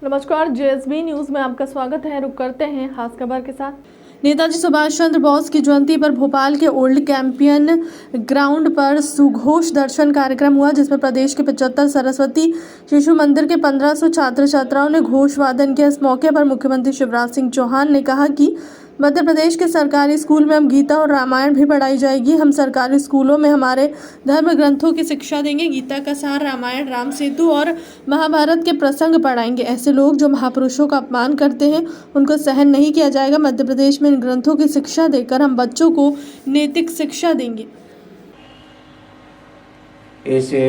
नमस्कार, JSB news में आपका स्वागत है। रुक करते हैं खास खबर के साथ। नेताजी सुभाष चंद्र बोस की जयंती पर भोपाल के ओल्ड कैंपियन ग्राउंड पर सुघोष दर्शन कार्यक्रम हुआ, जिसमें प्रदेश के 75 सरस्वती शिशु मंदिर के 1500 छात्र छात्राओं ने घोष वादन किया। इस मौके पर मुख्यमंत्री शिवराज सिंह चौहान ने कहा कि मध्य प्रदेश के सरकारी स्कूल में अब गीता और रामायण भी पढ़ाई जाएगी। हम सरकारी स्कूलों में हमारे धर्म ग्रंथों की शिक्षा देंगे। गीता का सार, रामायण, राम सेतु और महाभारत के प्रसंग पढ़ाएंगे। ऐसे लोग जो महापुरुषों का अपमान करते हैं, उनको सहन नहीं किया जाएगा। मध्य प्रदेश में इन ग्रंथों की शिक्षा देकर हम बच्चों को नैतिक शिक्षा देंगे। ऐसे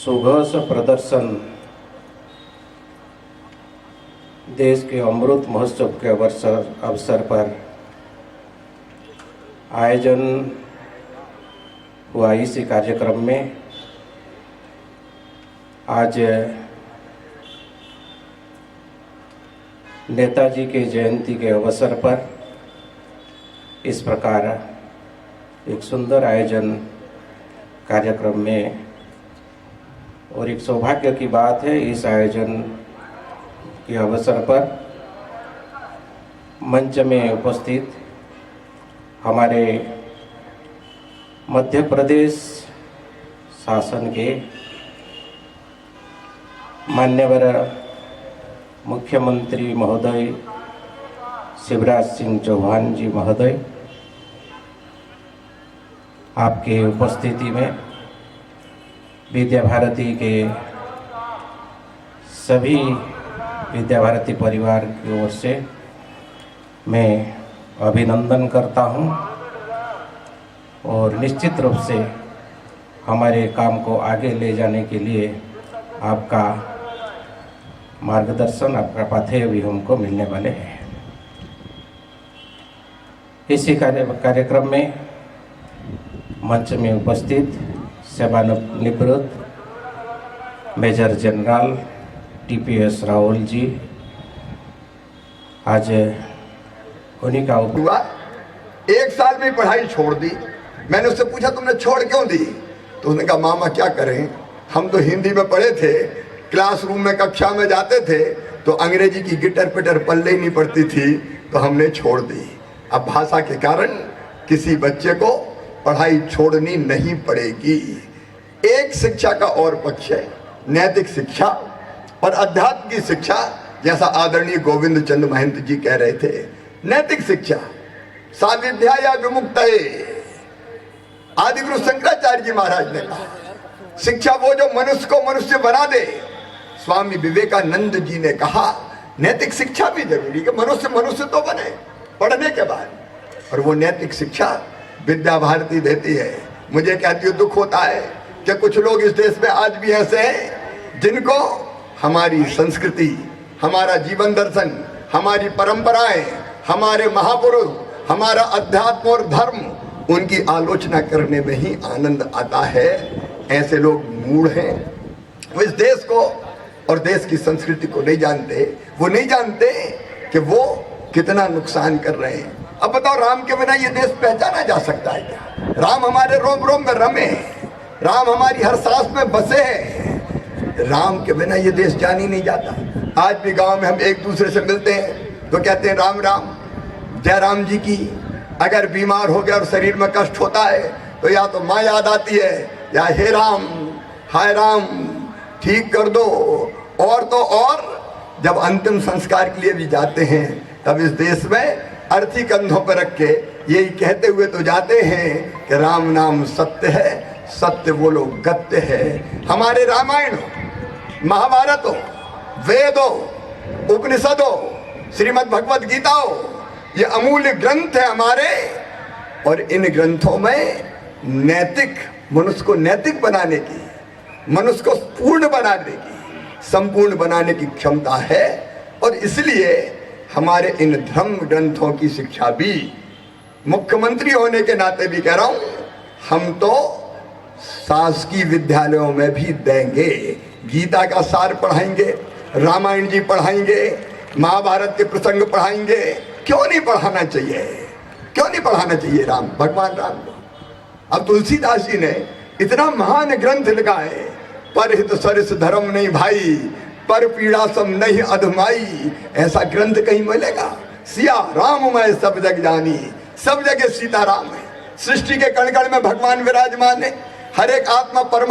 सुघोष प्रदर्शन देश के अमृत महोत्सव के अवसर पर आयोजन हुआ। इसी कार्यक्रम में आज नेताजी के जयंती के अवसर पर इस प्रकार एक सुंदर आयोजन कार्यक्रम में, और एक सौभाग्य की बात है इस आयोजन के अवसर पर मंच में उपस्थित हमारे मध्य प्रदेश शासन के मान्यवर मुख्यमंत्री महोदय शिवराज सिंह चौहान जी महोदय, आपके उपस्थिति में विद्या भारती के सभी विद्या भारती परिवार की ओर से मैं अभिनंदन करता हूं, और निश्चित रूप से हमारे काम को आगे ले जाने के लिए आपका मार्गदर्शन, आपका पाथेय भी हमको मिलने वाले हैं। इसी कार्यक्रम में मंच में उपस्थित सेवानिवृत्त major general TPS Rahul ji, आज उन्हीं का हुआ। एक साल में पढ़ाई छोड़ दी। मैंने उससे पूछा तुमने छोड़ क्यों दी? तो उसने कहा मामा क्या करें, हम तो हिंदी में पढ़े थे, क्लासरूम में कक्षा में जाते थे तो अंग्रेजी की गिटर पिटर पल्ले ही नहीं पड़ती थी, तो हमने छोड़ दी। अब भाषा के कारण किसी बच्चे को पढ़ाई छोड़नी नहीं पड़ेगी। एक शिक्षा का और पक्ष है नैतिक शिक्षा और अध्यात्म की शिक्षा। जैसा आदरणीय गोविंद चंद्र महंत जी कह रहे थे, नैतिक शिक्षा सा विद्या या विमुक्त आदि गुरु शंकराचार्य जी महाराज ने कहा, शिक्षा वो जो मनुष्य को मनुष्य बना दे। स्वामी विवेकानंद जी ने कहा नैतिक शिक्षा भी जरूरी है, मनुष्य मनुष्य तो बने पढ़ने के बाद, और वो नैतिक शिक्षा विद्या भारती देती है। मुझे कहती हूँ दुख होता है कि कुछ लोग इस देश में आज भी ऐसे हैं जिनको हमारी संस्कृति, हमारा जीवन दर्शन, हमारी परंपराएं, हमारे महापुरुष, हमारा अध्यात्म और धर्म, उनकी आलोचना करने में ही आनंद आता है। ऐसे लोग मूढ़ हैं, वो इस देश को और देश की संस्कृति को नहीं जानते। वो नहीं जानते कि वो कितना नुकसान कर रहे हैं। अब बताओ, राम के बिना ये देश पहचाना जा सकता है क्या? राम हमारे रोम रोम में रमे, राम हमारी हर सांस में बसे हैं। राम के बिना ये देश जान ही नहीं जाता। आज भी गांव में हम एक दूसरे से मिलते हैं तो कहते हैं राम राम, जय राम जी की। अगर बीमार हो गया और शरीर में कष्ट होता है तो या तो माँ याद आती है या हे राम, हाय राम, ठीक कर दो। और तो और जब अंतिम संस्कार के लिए भी जाते हैं तब इस देश में अर्थी कंधों पर रख के यही कहते हुए तो जाते हैं कि राम नाम सत्य है, सत्य बोलो गत्य है। हमारे रामायण हो, महाभारत हो, वेद हो, उपनिषद हो, श्रीमद् भगवद गीता हो, ये अमूल्य ग्रंथ है हमारे। और इन ग्रंथों में नैतिक, मनुष्य को नैतिक बनाने की, मनुष्य को पूर्ण बनाने की, संपूर्ण बनाने की क्षमता है। और इसलिए हमारे इन धर्म ग्रंथों की शिक्षा भी, मुख्यमंत्री होने के नाते भी कह रहा हूं, हम तो शासकीय विद्यालयों में भी देंगे। गीता का सार पढ़ाएंगे, रामायण जी पढ़ाएंगे, महाभारत के प्रसंग पढ़ाएंगे। क्यों नहीं पढ़ाना चाहिए? क्यों नहीं पढ़ाना चाहिए राम, भगवान राम को? अब तुलसीदास जी ने इतना महान ग्रंथ लिखा है, पर हित सरिस धर्म नहीं भाई, पर पीड़ा सम नहीं अधमाई। ऐसा ग्रंथ कहीं मिलेगा? सिया राम मैं सब जग जानी, सब जगह सीताराम है। सृष्टि के कण कण में भगवान विराजमान है। हर एक आत्मा परमा